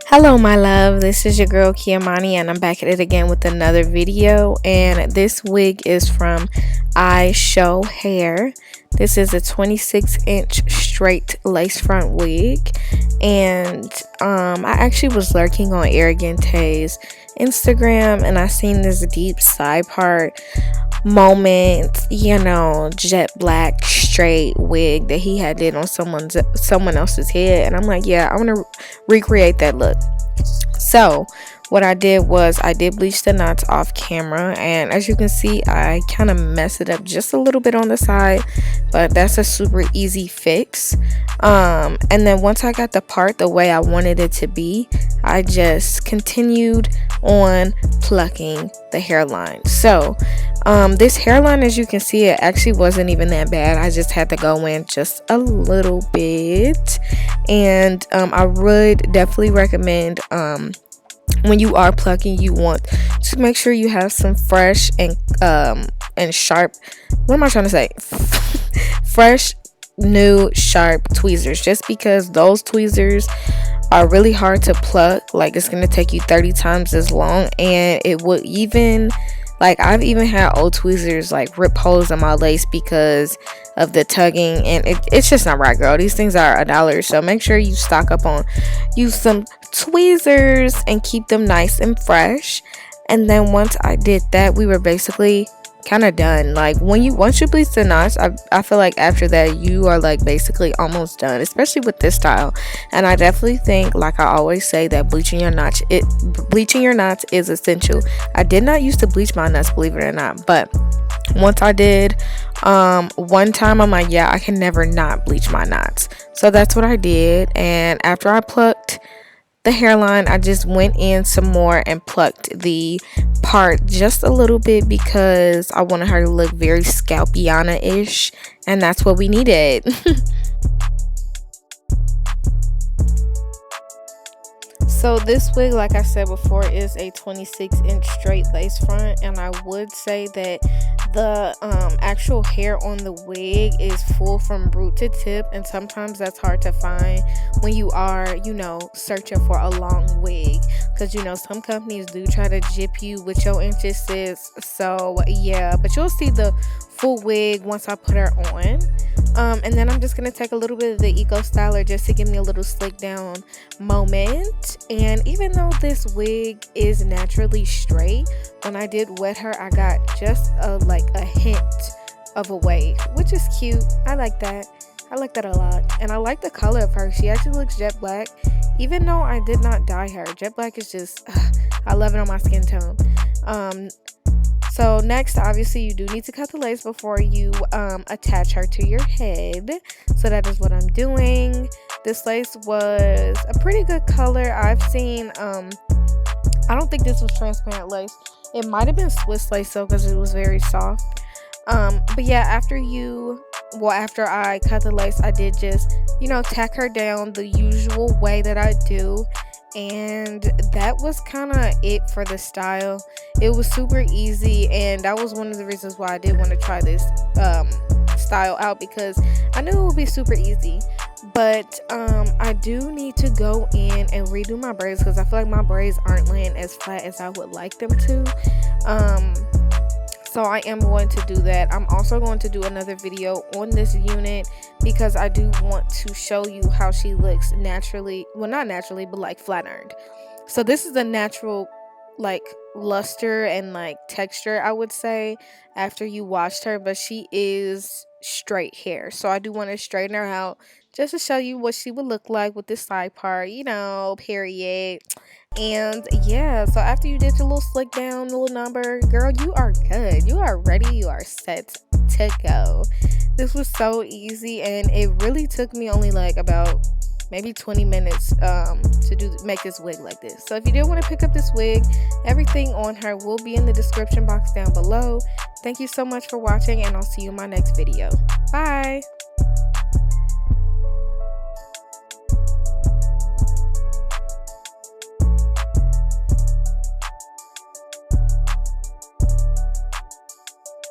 Hello, my love. This is your girl Kiamani, and I'm back at it again with another video. And this wig is from Ishow Hair. This is a 26-inch straight lace front wig, and I actually was lurking on Arrogante's Instagram, and I seen this deep side part moment, jet black straight wig that he had did on someone else's head, and I'm like, yeah, I want to recreate that look. So what I did was I did bleach the knots off camera, and as you can see, I kind of messed it up just a little bit on the side, but that's a super easy fix. And then once I got the part the way I wanted it to be, I just continued on plucking the hairline. So this hairline, as you can see, it actually wasn't even that bad. I just had to go in just a little bit, and I would definitely recommend when you are plucking, you want to make sure you have some fresh and sharp, what am I trying to say, fresh, new, sharp tweezers, just because those tweezers are really hard to pluck. Like, it's going to take you 30 times as long, and it will even, like, I've even had old tweezers like rip holes in my lace because of the tugging, and it's just not right, girl. These things are $1, so make sure you stock up on use some tweezers and keep them nice and fresh. And then once I did that, we were basically kind of done. Like, once you bleach the knots, I feel like after that you are like basically almost done, especially with this style. And I definitely think, like I always say, that bleaching your knots is essential. I did not used to bleach my knots, believe it or not, but once I did one time, I'm like, yeah, I can never not bleach my knots. So that's what I did. And after I plucked the hairline, I just went in some more and plucked the part just a little bit because I wanted her to look very Scalpiana-ish, and that's what we needed. So this wig, like I said before, is a 26-inch straight lace front, and I would say that the actual hair on the wig is full from root to tip, and sometimes that's hard to find when you are, searching for a long wig, because some companies do try to jip you with your inches, sis. So yeah, but you'll see the full wig once I put her on. And then I'm just going to take a little bit of the Eco Styler just to give me a little slick down moment. And even though this wig is naturally straight, when I did wet her, I got just a hint of a wave, which is cute. I like that. I like that a lot. And I like the color of her. She actually looks jet black, even though I did not dye her. Jet black is just, I love it on my skin tone. So next, obviously, you do need to cut the lace before you attach her to your head. So that is what I'm doing. This lace was a pretty good color. I've seen, I don't think this was transparent lace. It might have been Swiss lace though, because it was very soft. But yeah, after I cut the lace, I did just, tack her down the usual way that I do. And that was kind of it for the style. It was super easy, and that was one of the reasons why I did want to try this style out, because I knew it would be super easy. But I do need to go in and redo my braids, because I feel like my braids aren't laying as flat as I would like them to. So I am going to do that. I'm also going to do another video on this unit, because I do want to show you how she looks naturally. Well, not naturally, but like flat ironed. So this is a natural like luster and like texture, I would say, after you washed her, but she is straight hair. So I do want to straighten her out just to show you what she would look like with this side part, period. And yeah, so after you did your little slick down little number, girl, you are good. You are ready. You are set to go. This was so easy, and it really took me only like about maybe 20 minutes to make this wig like this. So if you did want to pick up this wig, everything on her will be in the description box down below. Thank you so much for watching, and I'll see you in my next video. Bye.